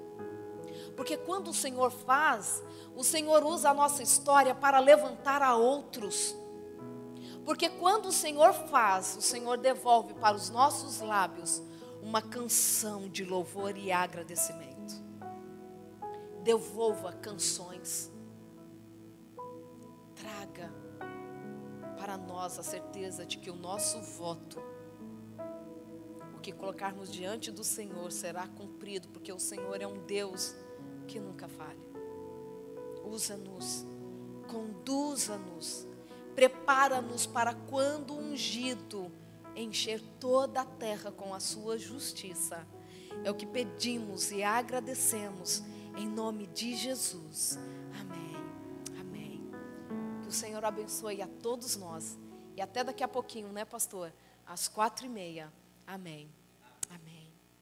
Porque quando o Senhor faz, o Senhor usa a nossa história para levantar a outros. Porque quando o Senhor faz, o Senhor devolve para os nossos lábios uma canção de louvor e agradecimento. Devolva canções. Traga para nós a certeza de que o nosso voto, o o que colocarmos diante do Senhor será cumprido, porque o Senhor é um Deus que nunca falha. Usa-nos, conduza-nos, prepara-nos para quando ungido encher toda a terra com a sua justiça. É o que pedimos e agradecemos em nome de Jesus. Amém. Amém. Que o Senhor abençoe a todos nós. E até daqui a pouquinho, né, pastor? Às 4h30. Amém. Amém.